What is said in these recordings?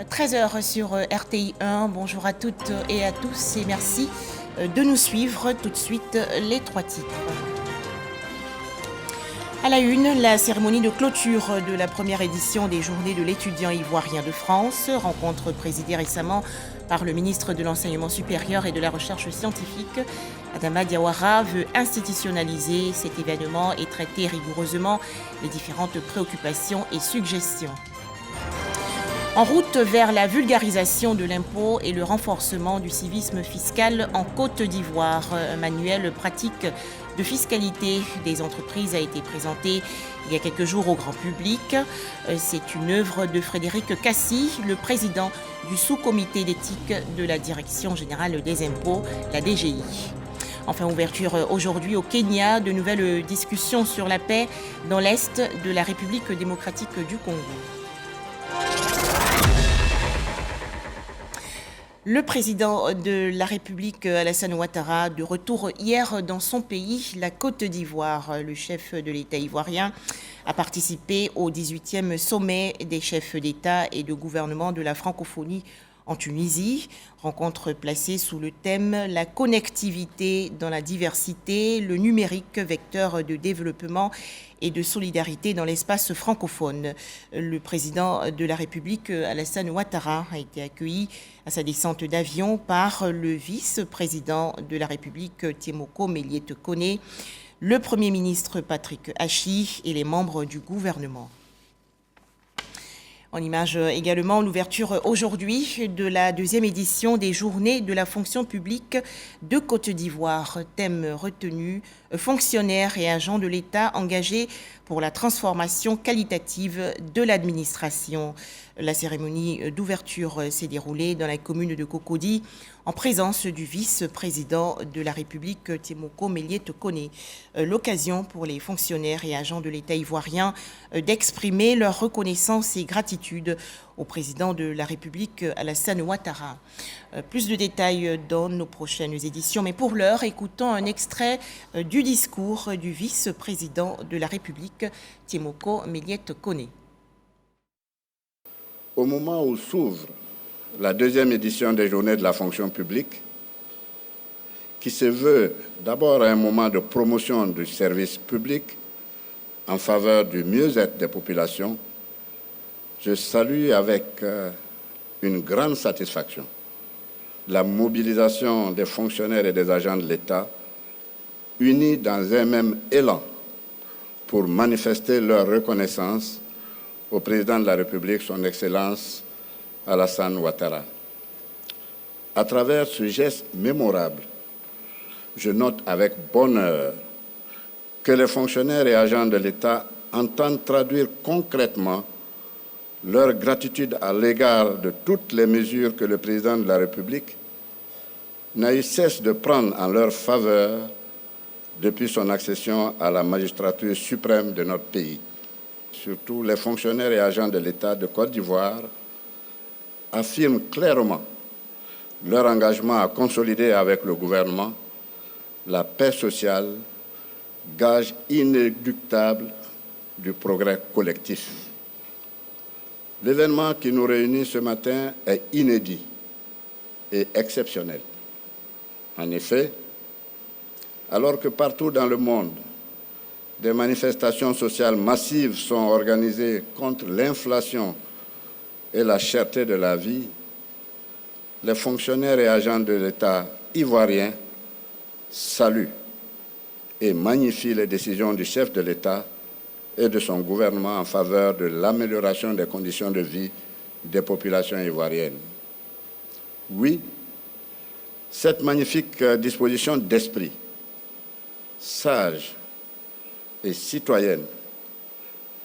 13h sur RTI 1. Bonjour à toutes et à tous et merci de nous suivre. Tout de suite, les trois titres. À la une, la cérémonie de clôture de la première édition des Journées de l'étudiant ivoirien de France, rencontre présidée récemment par le ministre de l'Enseignement supérieur et de la Recherche scientifique. Adama Diawara veut institutionnaliser cet événement et traiter rigoureusement les différentes préoccupations et suggestions. En route vers la vulgarisation de l'impôt et le renforcement du civisme fiscal en Côte d'Ivoire, un manuel pratique de fiscalité des entreprises a été présenté il y a quelques jours au grand public. C'est une œuvre de Frédéric Cassi, le président du sous-comité d'éthique de la Direction générale des impôts, la DGI. Enfin, ouverture aujourd'hui au Kenya, de nouvelles discussions sur la paix dans l'Est de la République démocratique du Congo. Le président de la République, Alassane Ouattara, de retour hier dans son pays, la Côte d'Ivoire. Le chef de l'État ivoirien a participé au 18e sommet des chefs d'État et de gouvernement de la francophonie en Tunisie. Rencontre placée sous le thème « La connectivité dans la diversité, le numérique, vecteur de développement et de solidarité dans l'espace francophone ». Le président de la République, Alassane Ouattara, a été accueilli à sa descente d'avion par le vice-président de la République, Temoko Méliès Koné, le Premier ministre Patrick Hachi et les membres du gouvernement. En image également, l'ouverture aujourd'hui de la deuxième édition des Journées de la fonction publique de Côte d'Ivoire. Thème retenu, fonctionnaires et agents de l'État engagés pour la transformation qualitative de l'administration. La cérémonie d'ouverture s'est déroulée dans la commune de Cocody en présence du vice-président de la République, Temoko Méliès Koné. L'occasion pour les fonctionnaires et agents de l'État ivoirien d'exprimer leur reconnaissance et gratitude au président de la République, Alassane Ouattara. Plus de détails dans nos prochaines éditions, mais pour l'heure, écoutons un extrait du discours du vice-président de la République, Temoko Méliès Koné. Au moment où s'ouvre la deuxième édition des Journées de la fonction publique, qui se veut d'abord un moment de promotion du service public en faveur du mieux-être des populations, je salue avec une grande satisfaction la mobilisation des fonctionnaires et des agents de l'État unis dans un même élan pour manifester leur reconnaissance au président de la République, son Excellence Alassane Ouattara. À travers ce geste mémorable, je note avec bonheur que les fonctionnaires et agents de l'État entendent traduire concrètement leur gratitude à l'égard de toutes les mesures que le président de la République n'a eu cesse de prendre en leur faveur depuis son accession à la magistrature suprême de notre pays. Surtout, les fonctionnaires et agents de l'État de Côte d'Ivoire affirment clairement leur engagement à consolider avec le gouvernement la paix sociale, gage inéluctable du progrès collectif. L'événement qui nous réunit ce matin est inédit et exceptionnel. En effet, alors que partout dans le monde, des manifestations sociales massives sont organisées contre l'inflation et la cherté de la vie, les fonctionnaires et agents de l'État ivoirien saluent et magnifient les décisions du chef de l'État et de son gouvernement en faveur de l'amélioration des conditions de vie des populations ivoiriennes. Oui, cette magnifique disposition d'esprit, sage et citoyenne,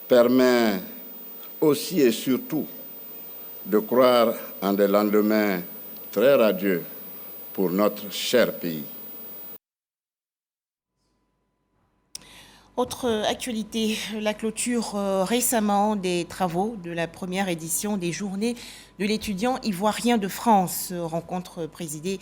permet aussi et surtout de croire en des lendemains très radieux pour notre cher pays. Autre actualité, la clôture récemment des travaux de la première édition des Journées de l'étudiant ivoirien de France, rencontre présidée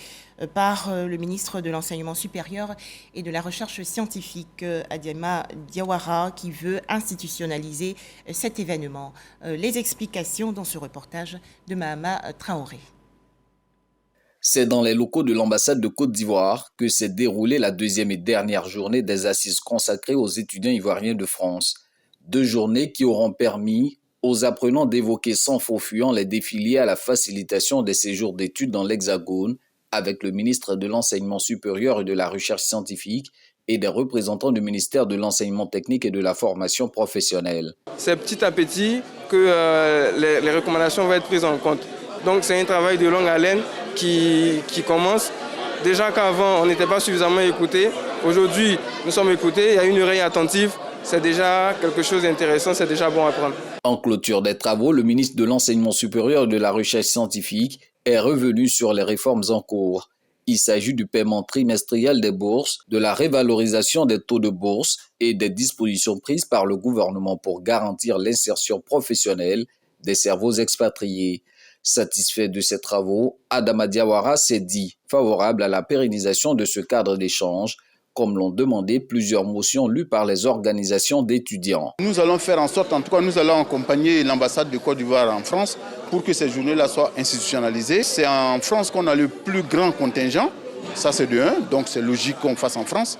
par le ministre de l'Enseignement supérieur et de la Recherche scientifique, Adama Diawara, qui veut institutionnaliser cet événement. Les explications dans ce reportage de Mahama Traoré. C'est dans les locaux de l'ambassade de Côte d'Ivoire que s'est déroulée la deuxième et dernière journée des assises consacrées aux étudiants ivoiriens de France. 2 journées qui auront permis aux apprenants d'évoquer sans faux fuyant les défis liés à la facilitation des séjours d'études dans l'Hexagone avec le ministre de l'Enseignement supérieur et de la Recherche scientifique et des représentants du ministère de l'Enseignement technique et de la formation professionnelle. C'est petit à petit que les recommandations vont être prises en compte. Donc c'est un travail de longue haleine qui commence. Déjà qu'avant, on n'était pas suffisamment écouté. Aujourd'hui, nous sommes écoutés, il y a une oreille attentive. C'est déjà quelque chose d'intéressant, c'est déjà bon à prendre. En clôture des travaux, le ministre de l'Enseignement supérieur et de la Recherche scientifique est revenu sur les réformes en cours. Il s'agit du paiement trimestriel des bourses, de la révalorisation des taux de bourse et des dispositions prises par le gouvernement pour garantir l'insertion professionnelle des cerveaux expatriés. Satisfait de ces travaux, Adama Diawara s'est dit favorable à la pérennisation de ce cadre d'échange, comme l'ont demandé plusieurs motions lues par les organisations d'étudiants. Nous allons faire en sorte, en tout cas nous allons accompagner l'ambassade de Côte d'Ivoire en France pour que ces journées-là soient institutionnalisées. C'est en France qu'on a le plus grand contingent, ça c'est de 1, donc c'est logique qu'on fasse en France.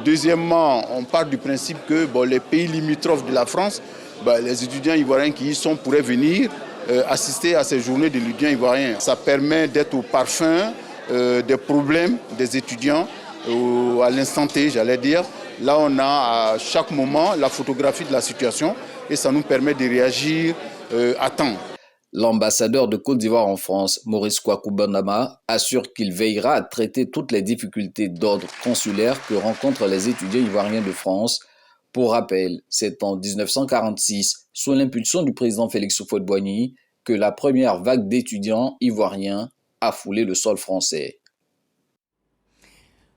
Deuxièmement, on part du principe que les pays limitrophes de la France, les étudiants ivoiriens qui y sont pourraient venir assister à ces journées de l'étudiant ivoirien. Ça permet d'être au parfum des problèmes des étudiants à l'instant T, j'allais dire. Là, on a à chaque moment la photographie de la situation et ça nous permet de réagir à temps. L'ambassadeur de Côte d'Ivoire en France, Maurice Kwaku Bandama, assure qu'il veillera à traiter toutes les difficultés d'ordre consulaire que rencontrent les étudiants ivoiriens de France. Pour rappel, c'est en 1946, sous l'impulsion du président Félix Houphouët-Boigny, que la première vague d'étudiants ivoiriens a foulé le sol français.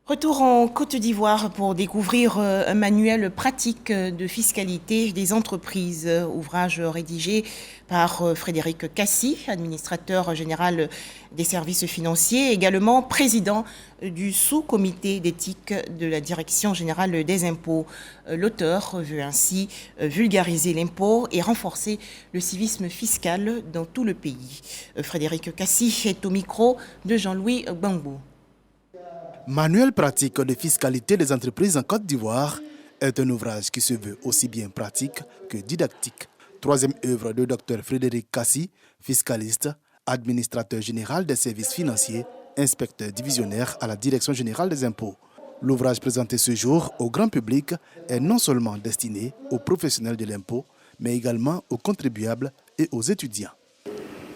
Retour en Côte d'Ivoire pour découvrir un manuel pratique de fiscalité des entreprises, ouvrage rédigé par Frédéric Cassi, administrateur général des services financiers, également président du sous-comité d'éthique de la Direction générale des impôts. L'auteur veut ainsi vulgariser l'impôt et renforcer le civisme fiscal dans tout le pays. Frédéric Cassi est au micro de Jean-Louis Gbangbo. Manuel pratique de fiscalité des entreprises en Côte d'Ivoire est un ouvrage qui se veut aussi bien pratique que didactique. Troisième œuvre de Dr Frédéric Cassi, fiscaliste, administrateur général des services financiers, inspecteur divisionnaire à la Direction générale des impôts. L'ouvrage présenté ce jour au grand public est non seulement destiné aux professionnels de l'impôt, mais également aux contribuables et aux étudiants.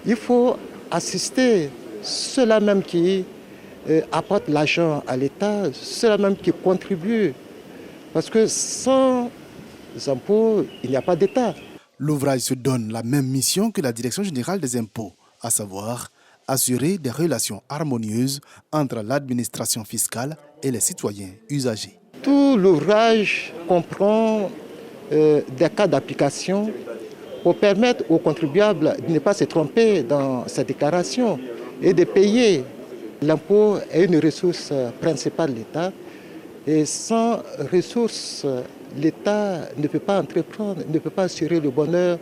Il faut assister ceux-là même qui apportent l'argent à l'État, ceux-là même qui contribuent. Parce que sans impôts, il n'y a pas d'État. L'ouvrage se donne la même mission que la Direction générale des impôts, à savoir assurer des relations harmonieuses entre l'administration fiscale et les citoyens usagers. Tout l'ouvrage comprend des cas d'application pour permettre aux contribuables de ne pas se tromper dans ces déclarations et de payer. L'impôt est une ressource principale de l'État et sans ressources, l'État ne peut pas entreprendre, ne peut pas assurer le bonheur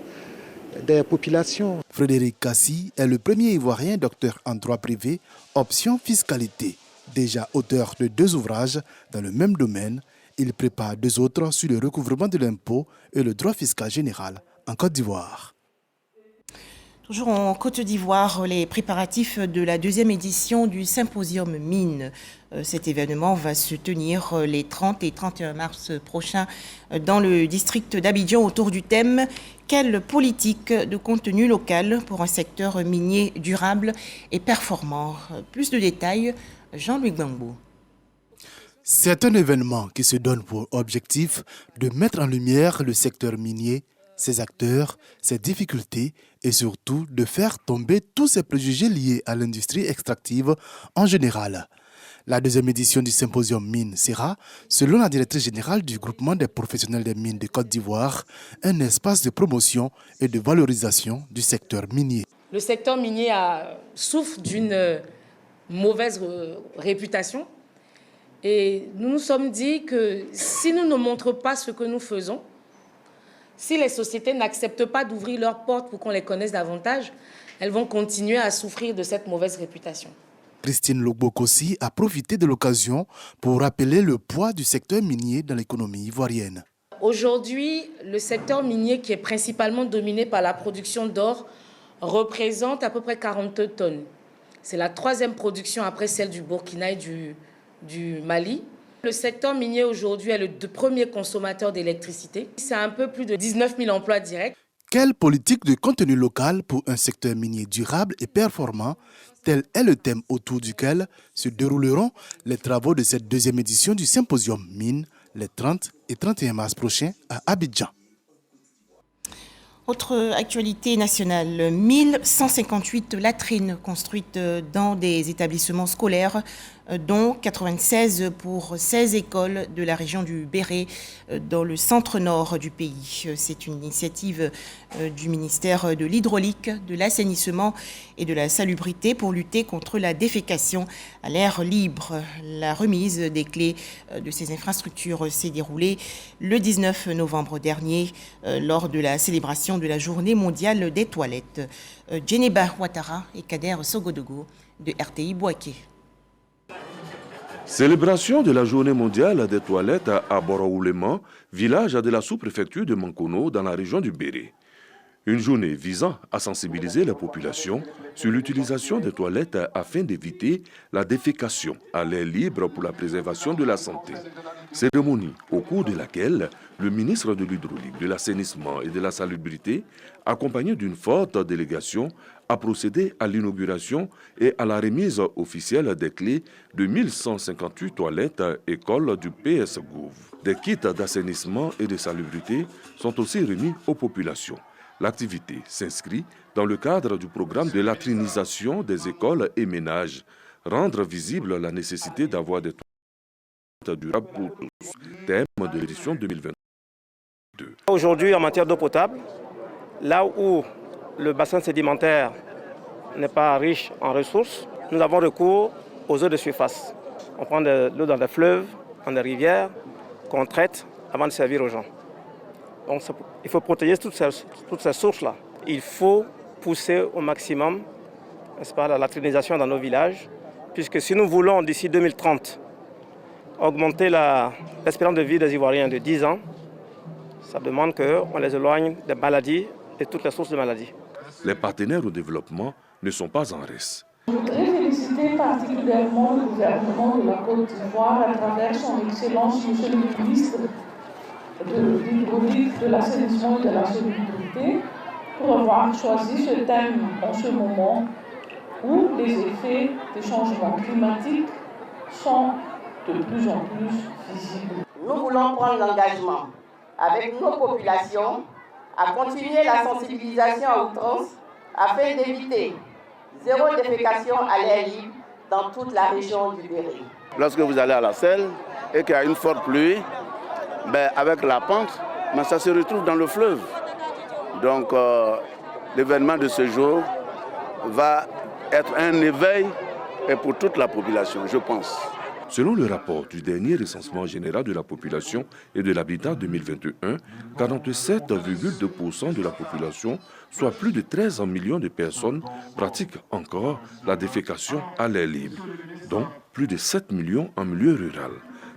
des populations. Frédéric Cassi est le premier Ivoirien docteur en droit privé, option fiscalité. Déjà auteur de 2 ouvrages dans le même domaine, il prépare 2 autres sur le recouvrement de l'impôt et le droit fiscal général en Côte d'Ivoire. Toujours en Côte d'Ivoire, les préparatifs de la 2e édition du Symposium Mines. Cet événement va se tenir les 30 et 31 mars prochains dans le district d'Abidjan autour du thème « Quelle politique de contenu local pour un secteur minier durable et performant ?» Plus de détails, Jean-Louis Gbangbo. C'est un événement qui se donne pour objectif de mettre en lumière le secteur minier, ses acteurs, ses difficultés et surtout de faire tomber tous ces préjugés liés à l'industrie extractive en général. La deuxième édition du symposium Mines sera, selon la directrice générale du groupement des professionnels des mines de Côte d'Ivoire, un espace de promotion et de valorisation du secteur minier. Le secteur minier souffre d'une mauvaise réputation et nous nous sommes dit que si nous ne montrons pas ce que nous faisons, si les sociétés n'acceptent pas d'ouvrir leurs portes pour qu'on les connaisse davantage, elles vont continuer à souffrir de cette mauvaise réputation. Christine Logbokossi a profité de l'occasion pour rappeler le poids du secteur minier dans l'économie ivoirienne. Aujourd'hui, le secteur minier, qui est principalement dominé par la production d'or, représente à peu près 40 tonnes. C'est la troisième production après celle du Burkina et du Mali. Le secteur minier aujourd'hui est le premier consommateur d'électricité. C'est un peu plus de 19 000 emplois directs. Quelle politique de contenu local pour un secteur minier durable et performant? Tel est le thème autour duquel se dérouleront les travaux de cette deuxième édition du symposium Mines les 30 et 31 mars prochains à Abidjan. Autre actualité nationale, 1158 latrines construites dans des établissements scolaires, dont 96 pour 16 écoles de la région du Béret, dans le centre-nord du pays. C'est une initiative du ministère de l'Hydraulique, de l'Assainissement et de la Salubrité pour lutter contre la défécation à l'air libre. La remise des clés de ces infrastructures s'est déroulée le 19 novembre dernier lors de la célébration de la Journée mondiale des toilettes. Djeneba Ouattara et Kader Sogodogo de RTI Bouaké. Célébration de la Journée mondiale des toilettes à Boroouléman, village de la sous-préfecture de Mankono dans la région du Béret. Une journée visant à sensibiliser la population sur l'utilisation des toilettes afin d'éviter la défécation à l'air libre pour la préservation de la santé. Cérémonie au cours de laquelle le ministre de l'Hydraulique, de l'Assainissement et de la Salubrité, accompagné d'une forte délégation, a procédé à l'inauguration et à la remise officielle des clés de 1158 toilettes écoles du PS Gouv. Des kits d'assainissement et de salubrité sont aussi remis aux populations. L'activité s'inscrit dans le cadre du programme de latrinisation des écoles et ménages, rendre visible la nécessité d'avoir des toilettes durables pour tous, thème de l'édition 2022. Aujourd'hui, en matière d'eau potable, là où le bassin sédimentaire n'est pas riche en ressources, nous avons recours aux eaux de surface. On prend de l'eau dans des fleuves, dans des rivières, qu'on traite avant de servir aux gens. Donc, il faut protéger toutes ces sources-là. Il faut pousser au maximum, n'est-ce pas, la latrinisation dans nos villages, puisque si nous voulons, d'ici 2030, augmenter l'espérance de vie des Ivoiriens de 10 ans, ça demande qu'on les éloigne des maladies et toutes les sources de maladies. Les partenaires au développement ne sont pas en reste. Je voudrais féliciter particulièrement le gouvernement de la Côte d'Ivoire à travers son Excellence, Monsieur le ministre de l'Hydraulique, de l'Assainissement et de la Salubrité, pour avoir choisi ce thème en ce moment où les effets des changements climatiques sont de plus en plus visibles. Nous voulons prendre l'engagement avec nos populations à continuer la sensibilisation à outrance afin d'éviter zéro défécation à l'air libre dans toute la région du Béret. Lorsque vous allez à la selle et qu'il y a une forte pluie, avec la pente, ça se retrouve dans le fleuve. Donc l'événement de ce jour va être un éveil et pour toute la population, je pense. Selon le rapport du dernier recensement général de la population et de l'habitat 2021, 47,2% de la population, soit plus de 13 millions de personnes, pratiquent encore la défécation à l'air libre, dont plus de 7 millions en milieu rural.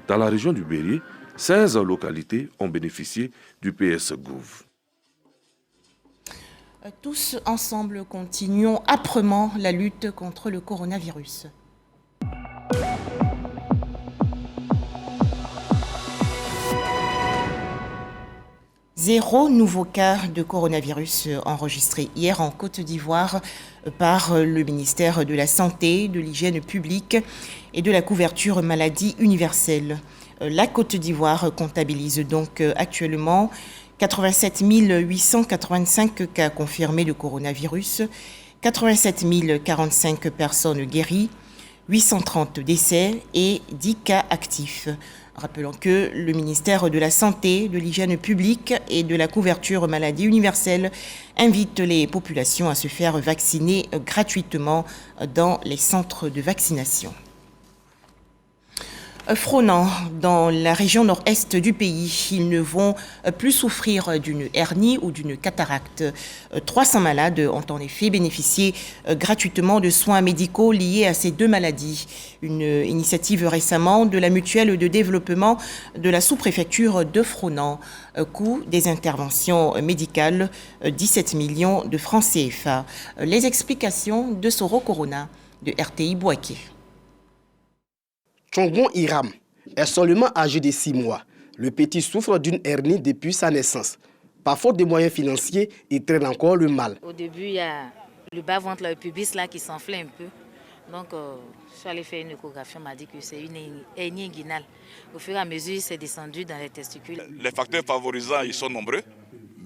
Dans la région du Béret, 16 localités ont bénéficié du PS Gouv. Tous ensemble, continuons âprement la lutte contre le coronavirus. Zéro nouveau cas de coronavirus enregistré hier en Côte d'Ivoire par le ministère de la Santé, de l'Hygiène publique et de la couverture maladie universelle. La Côte d'Ivoire comptabilise donc actuellement 87 885 cas confirmés de coronavirus, 87 045 personnes guéries, 830 décès et 10 cas actifs. Rappelons que le ministère de la Santé, de l'Hygiène publique et de la couverture maladie universelle invite les populations à se faire vacciner gratuitement dans les centres de vaccination. Fronan, dans la région nord-est du pays, ils ne vont plus souffrir d'une hernie ou d'une cataracte. 300 malades ont en effet bénéficié gratuitement de soins médicaux liés à ces deux maladies. Une initiative récemment de la mutuelle de développement de la sous-préfecture de Fronan. Coût des interventions médicales, 17 millions de francs CFA. Les explications de Soro Corona de RTI Bouaké. Chongbon Hiram est seulement âgé de 6 mois. Le petit souffre d'une hernie depuis sa naissance. Par faute de moyens financiers, il traîne encore le mal. Au début, il y a le bas-ventre, le pubis là, qui s'enflait un peu. Donc, je suis allée faire une échographie, on m'a dit que c'est une hernie inguinale. Au fur et à mesure, c'est descendu dans les testicules. Les facteurs favorisants, ils sont nombreux.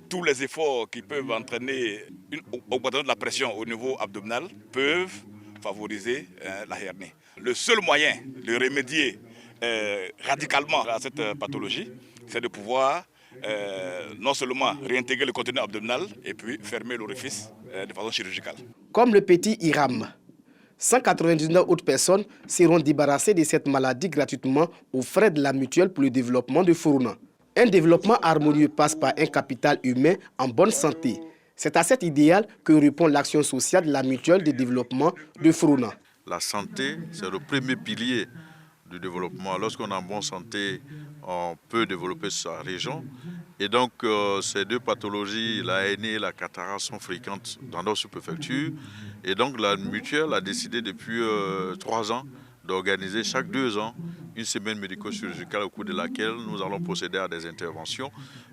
Tous les efforts qui peuvent entraîner une augmentation de la pression au niveau abdominal peuvent favoriser la hernie. Le seul moyen de remédier radicalement à cette pathologie, c'est de pouvoir non seulement réintégrer le contenu abdominal et puis fermer l'orifice de façon chirurgicale. Comme le petit Hiram, 199 autres personnes seront débarrassées de cette maladie gratuitement aux frais de la mutuelle pour le développement de Fronan. Un développement harmonieux passe par un capital humain en bonne santé. C'est à cet idéal que répond l'action sociale de la mutuelle de développement de Fronan. La santé, c'est le premier pilier du développement. Lorsqu'on est en bonne santé, on peut développer sa région. Et donc, ces deux pathologies, la hernie et la cataracte, sont fréquentes dans nos sous-préfectures. Et donc, la mutuelle a décidé depuis 3 ans d'organiser chaque 2 ans une semaine médico-chirurgicale au cours de laquelle nous allons procéder à des interventions.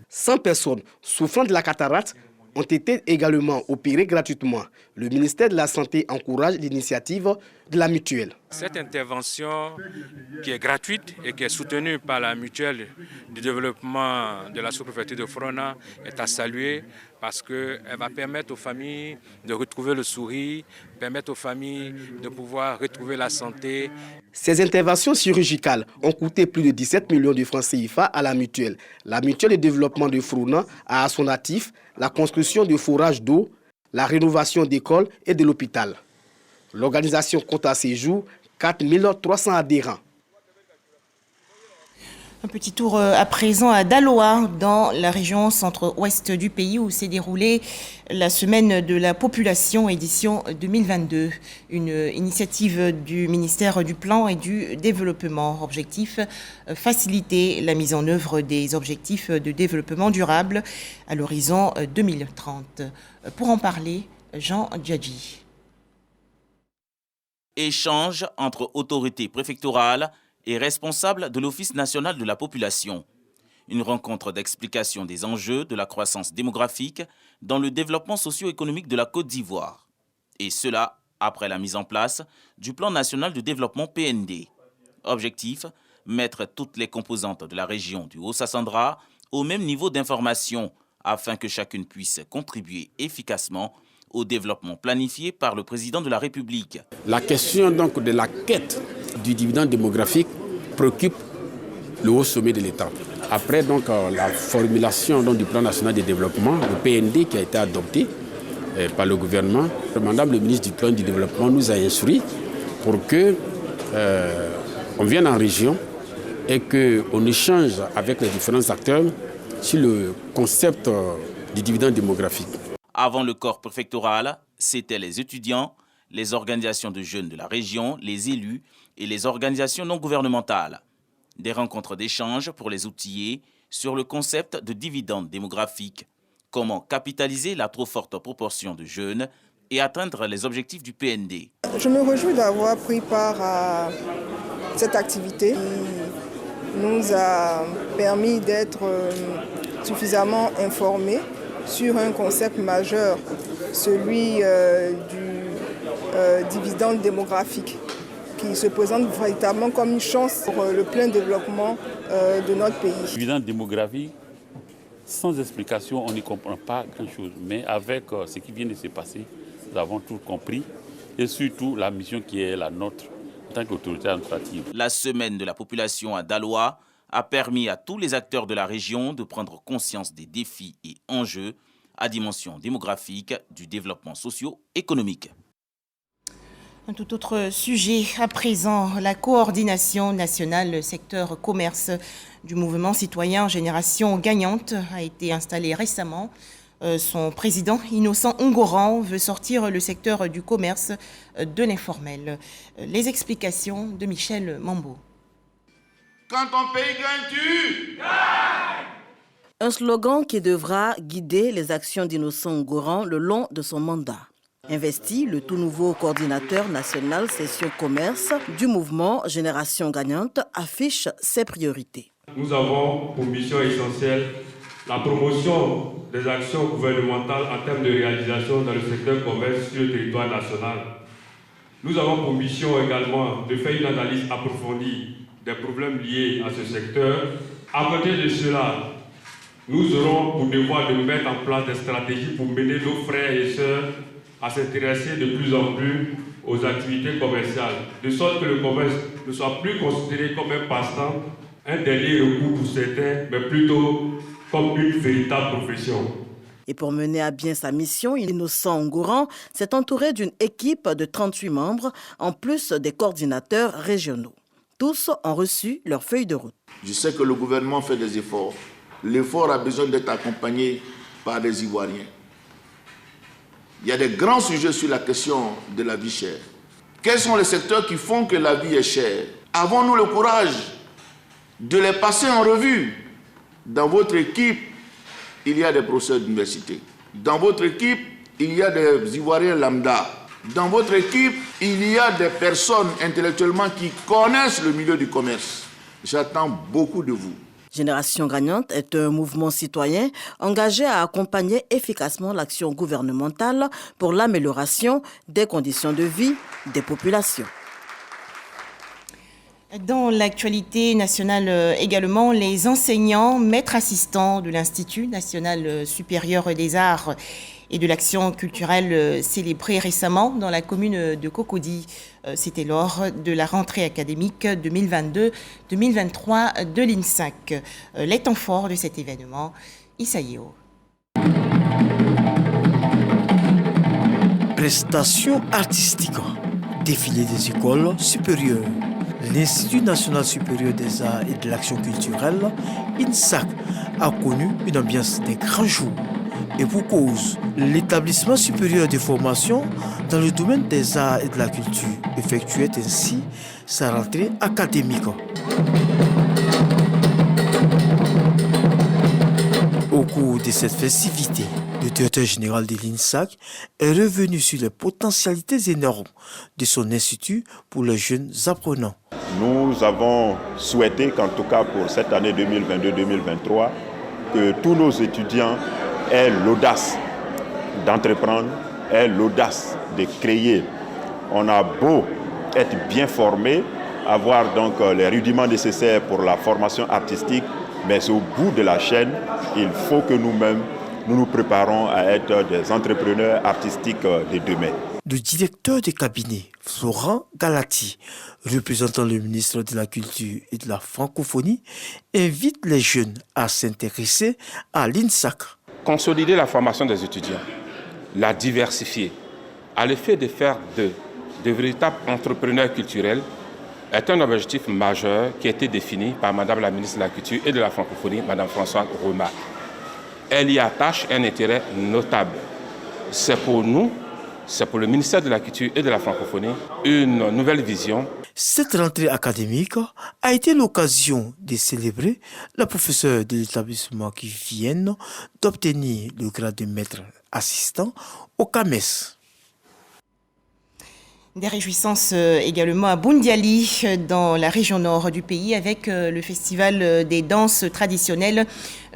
100 personnes souffrant de la cataracte ont été également opérés gratuitement. Le ministère de la Santé encourage l'initiative de la mutuelle. Cette intervention qui est gratuite et qui est soutenue par la mutuelle du développement de la sous-préfecture de Fronan est à saluer parce qu'elle va permettre aux familles de retrouver le sourire, permettre aux familles de pouvoir retrouver la santé. Ces interventions chirurgicales ont coûté plus de 17 millions de francs CFA à la mutuelle. La mutuelle de développement de Fronan a à son actif la construction de forages d'eau, la rénovation d'écoles et de l'hôpital. L'organisation compte à ce jour 4300 adhérents. Un petit tour à présent à Daloa, dans la région centre-ouest du pays, où s'est déroulée la semaine de la population édition 2022. Une initiative du ministère du Plan et du Développement. Objectif, faciliter la mise en œuvre des objectifs de développement durable à l'horizon 2030. Pour en parler, Jean Djadji. Échange entre autorités préfectorales et responsables de l'Office national de la population. Une rencontre d'explication des enjeux de la croissance démographique dans le développement socio-économique de la Côte d'Ivoire. Et cela après la mise en place du Plan national de développement PND. Objectif, mettre toutes les composantes de la région du Haut-Sassandra au même niveau d'information afin que chacune puisse contribuer efficacement au développement planifié par le président de la République. La question donc de la quête du dividende démographique préoccupe le haut sommet de l'État. Après donc la formulation donc, du plan national de développement, le PND qui a été adopté par le gouvernement, Madame le ministre du Plan du Développement nous a instruit pour que on vienne en région et qu'on échange avec les différents acteurs sur le concept du dividende démographique. Avant le corps préfectoral, c'étaient les étudiants, les organisations de jeunes de la région, les élus et les organisations non gouvernementales. Des rencontres d'échange pour les outiller sur le concept de dividende démographique. Comment capitaliser la trop forte proportion de jeunes et atteindre les objectifs du PND. Je me réjouis d'avoir pris part à cette activité qui nous a permis d'être suffisamment informés sur un concept majeur, celui du dividende démographique, qui se présente véritablement comme une chance pour le plein développement de notre pays. Le dividende démographique, sans explication, on n'y comprend pas grand-chose. Mais avec ce qui vient de se passer, nous avons tout compris. Et surtout la mission qui est la nôtre, en tant qu'autorité administrative. La semaine de la population à Daloa a permis à tous les acteurs de la région de prendre conscience des défis et enjeux à dimension démographique du développement socio-économique. Un tout autre sujet à présent, la coordination nationale secteur commerce du mouvement citoyen Génération Gagnante a été installée récemment. Son président, Innocent Ongoran, veut sortir le secteur du commerce de l'informel. Les explications de Michel Mambo. Quand ton pays gagne, tu gagne! Un slogan qui devra guider les actions d'Innocent Ongoran le long de son mandat. Investi, le tout nouveau coordinateur national session commerce du mouvement Génération Gagnante affiche ses priorités. Nous avons pour mission essentielle la promotion des actions gouvernementales en termes de réalisation dans le secteur commerce sur le territoire national. Nous avons pour mission également de faire une analyse approfondie des problèmes liés à ce secteur. À côté de cela, nous aurons pour devoir de mettre en place des stratégies pour mener nos frères et sœurs à s'intéresser de plus en plus aux activités commerciales, de sorte que le commerce ne soit plus considéré comme un passe-temps, un dernier recours pour certains, mais plutôt comme une véritable profession. Et pour mener à bien sa mission, Innocent Ongoran s'est entouré d'une équipe de 38 membres, en plus des coordinateurs régionaux. Tous ont reçu leur feuille de route. Je sais que le gouvernement fait des efforts. L'effort a besoin d'être accompagné par des Ivoiriens. Il y a des grands sujets sur la question de la vie chère. Quels sont les secteurs qui font que la vie est chère? Avons-nous le courage de les passer en revue? Dans votre équipe, il y a des professeurs d'université. Dans votre équipe, il y a des Ivoiriens lambda. Dans votre équipe, il y a des personnes intellectuellement qui connaissent le milieu du commerce. J'attends beaucoup de vous. Génération Gagnante est un mouvement citoyen engagé à accompagner efficacement l'action gouvernementale pour l'amélioration des conditions de vie des populations. Dans l'actualité nationale également, les enseignants, maîtres assistants de l'Institut national supérieur des arts et de l'action culturelle célébrée récemment dans la commune de Cocody. C'était lors de la rentrée académique 2022-2023 de l'INSAC. Les temps forts de cet événement, Isaïo. Prestations artistiques, défilé des écoles supérieures. L'Institut national supérieur des arts et de l'action culturelle, INSAC, a connu une ambiance des grands jours. Et pour cause, l'établissement supérieur de formation dans le domaine des arts et de la culture effectuait ainsi sa rentrée académique. Au cours de cette festivité, le directeur général de l'INSAC est revenu sur les potentialités énormes de son institut pour les jeunes apprenants. Nous avons souhaité qu'en tout cas pour cette année 2022-2023, que tous nos étudiants aient l'audace d'entreprendre, aient l'audace de créer. On a beau être bien formé, avoir donc les rudiments nécessaires pour la formation artistique, mais au bout de la chaîne, il faut que nous-mêmes, nous préparons à être des entrepreneurs artistiques de demain. Le directeur de cabinet, Florent Galati, représentant le ministre de la Culture et de la Francophonie, invite les jeunes à s'intéresser à l'INSAC. Consolider la formation des étudiants, la diversifier, à l'effet de faire de véritables entrepreneurs culturels est un objectif majeur qui a été défini par Madame la ministre de la Culture et de la Francophonie, Madame Françoise Roma. Elle y attache un intérêt notable. C'est pour nous, c'est pour le ministère de la Culture et de la Francophonie, une nouvelle vision. Cette rentrée académique a été l'occasion de célébrer la professeure de l'établissement qui vient d'obtenir le grade de maître assistant au CAMES. Des réjouissances également à Boundiali, dans la région nord du pays, avec le festival des danses traditionnelles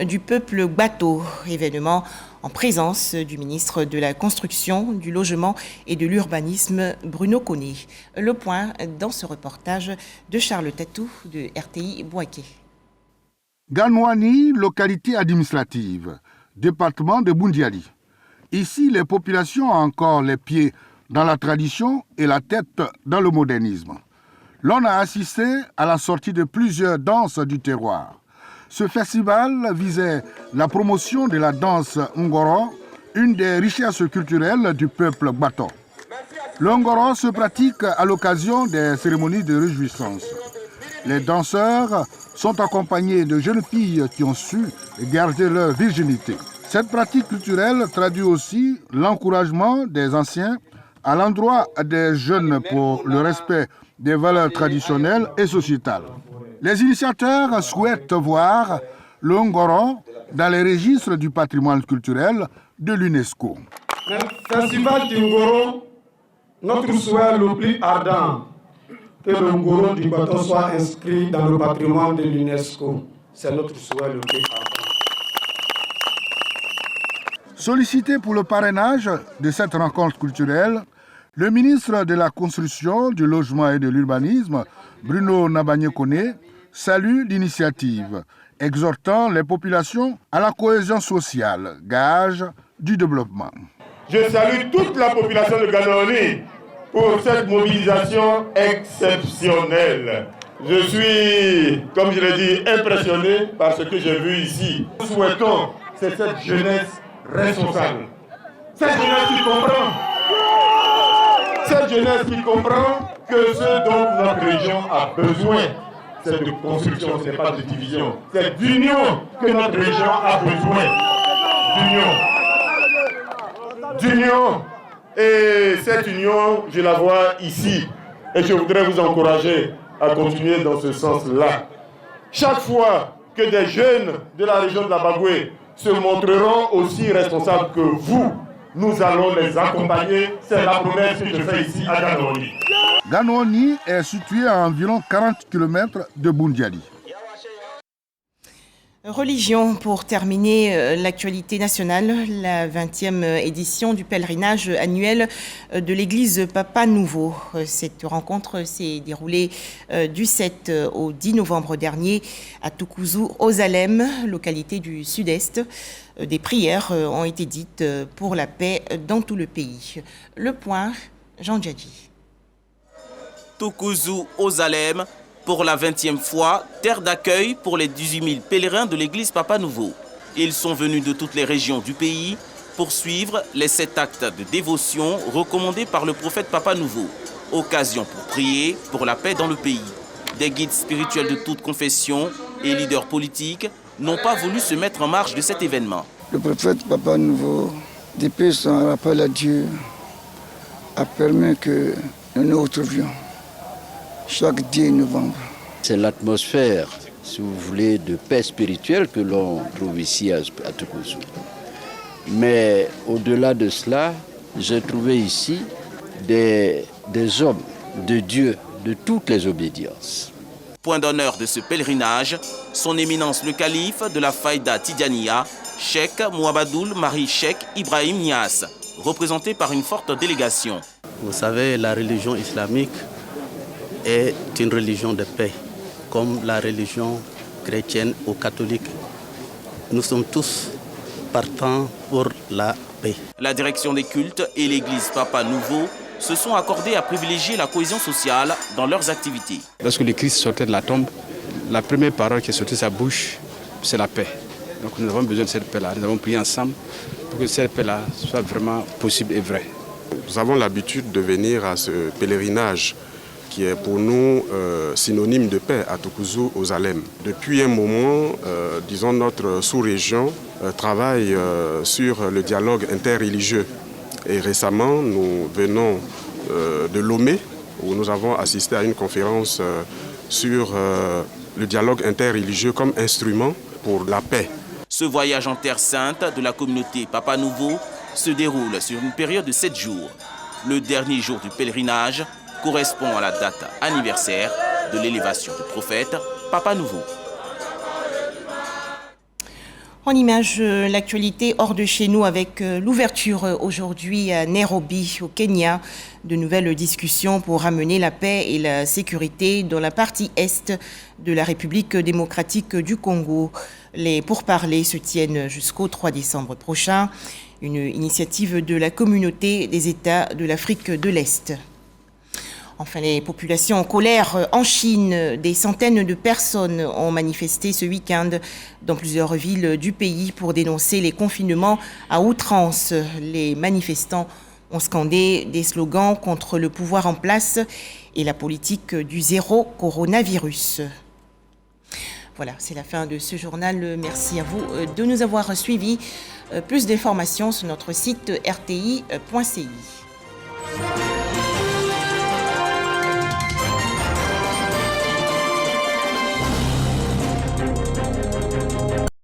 du peuple Gbato, événement en présence du ministre de la Construction, du Logement et de l'Urbanisme, Bruno Koné. Le point dans ce reportage de Charles Tatou de RTI Bouaké. Ganouani, localité administrative, département de Boundiali. Ici, les populations ont encore les pieds dans la tradition et la tête dans le modernisme. l'on a assisté à la sortie de plusieurs danses du terroir. Ce festival visait la promotion de la danse Ngoro, une des richesses culturelles du peuple Bato. Le Ngoro se pratique à l'occasion des cérémonies de réjouissance. Les danseurs sont accompagnés de jeunes filles qui ont su garder leur virginité. Cette pratique culturelle traduit aussi l'encouragement des anciens à l'endroit des jeunes pour le respect des valeurs traditionnelles et sociétales. Les initiateurs souhaitent voir le Ngoro dans les registres du patrimoine culturel de l'UNESCO. Le festival du Ngoro, notre souhait le plus ardent, que le Ngoro du Bato soit inscrit dans le patrimoine de l'UNESCO. C'est notre souhait le plus ardent. Sollicité pour le parrainage de cette rencontre culturelle, le ministre de la Construction, du Logement et de l'Urbanisme, Bruno Nabagné-Koné, salue l'initiative, exhortant les populations à la cohésion sociale, gage du développement. Je salue toute la population de Ganoroni pour cette mobilisation exceptionnelle. Je suis, comme je l'ai dit, impressionné par ce que j'ai vu ici. Nous souhaitons, c'est cette jeunesse responsable. Cette jeunesse qui comprend. Cette jeunesse qui comprend que ce dont notre région a besoin, c'est de construction, ce n'est pas de division. C'est d'union que notre région a besoin. D'union. Et cette union, je la vois ici. Et je voudrais vous encourager à continuer dans ce sens-là. Chaque fois que des jeunes de la région de la Bagoué se montreront aussi responsables que vous, nous allons les accompagner. C'est la promesse que je fais ici à Ganoroni. Ganoroni est situé à environ 40 km de Boundiali. Religion, pour terminer l'actualité nationale, la 20e édition du pèlerinage annuel de l'église Papa Nouveau. Cette rencontre s'est déroulée du 7 au 10 novembre dernier à Toukouzou, aux Alem, localité du sud-est. Des prières ont été dites pour la paix dans tout le pays. Le point, Jean Djadji. Toukouzou, aux Alem, pour la 20e fois, terre d'accueil pour les 18 000 pèlerins de l'église Papa Nouveau. Ils sont venus de toutes les régions du pays pour suivre les 7 actes de dévotion recommandés par le prophète Papa Nouveau. Occasion pour prier pour la paix dans le pays. Des guides spirituels de toute confession et leaders politiques n'ont pas voulu se mettre en marge de cet événement. Le prophète Papa Nouveau, depuis son rappel à Dieu, a permis que nous nous retrouvions chaque 10 novembre. C'est l'atmosphère, si vous voulez, de paix spirituelle que l'on trouve ici à Toukouzou. Mais au-delà de cela, j'ai trouvé ici des hommes de Dieu de toutes les obédiences. Point d'honneur de ce pèlerinage, son éminence le calife de la Faïda Tidjaniya, Cheikh Mouabadoul Marie Cheikh Ibrahim Niass, représenté par une forte délégation. Vous savez, la religion islamique est une religion de paix, comme la religion chrétienne ou catholique. Nous sommes tous partants pour la paix. La direction des cultes et l'église Papa Nouveau se sont accordés à privilégier la cohésion sociale dans leurs activités. Lorsque le Christ sortait de la tombe, la première parole qui est sortie de sa bouche, c'est la paix. Donc nous avons besoin de cette paix-là. Nous avons prié ensemble pour que cette paix-là soit vraiment possible et vraie. Nous avons l'habitude de venir à ce pèlerinage qui est pour nous synonyme de paix à Toukouzou, aux Alem. Depuis un moment, disons, notre sous-région travaille sur le dialogue interreligieux. Et récemment, nous venons de Lomé, où nous avons assisté à une conférence sur le dialogue interreligieux comme instrument pour la paix. Ce voyage en Terre Sainte de la communauté Papa Nouveau se déroule sur une période de 7 jours. Le dernier jour du pèlerinage correspond à la date anniversaire de l'élévation du prophète Papa Nouveau. En image, l'actualité hors de chez nous avec l'ouverture aujourd'hui à Nairobi, au Kenya, de nouvelles discussions pour ramener la paix et la sécurité dans la partie est de la République démocratique du Congo. Les pourparlers se tiennent jusqu'au 3 décembre prochain, une initiative de la communauté des États de l'Afrique de l'Est. Enfin, les populations en colère en Chine, des centaines de personnes ont manifesté ce week-end dans plusieurs villes du pays pour dénoncer les confinements à outrance. Les manifestants ont scandé des slogans contre le pouvoir en place et la politique du zéro coronavirus. Voilà, c'est la fin de ce journal. Merci à vous de nous avoir suivis. Plus d'informations sur notre site rti.ci.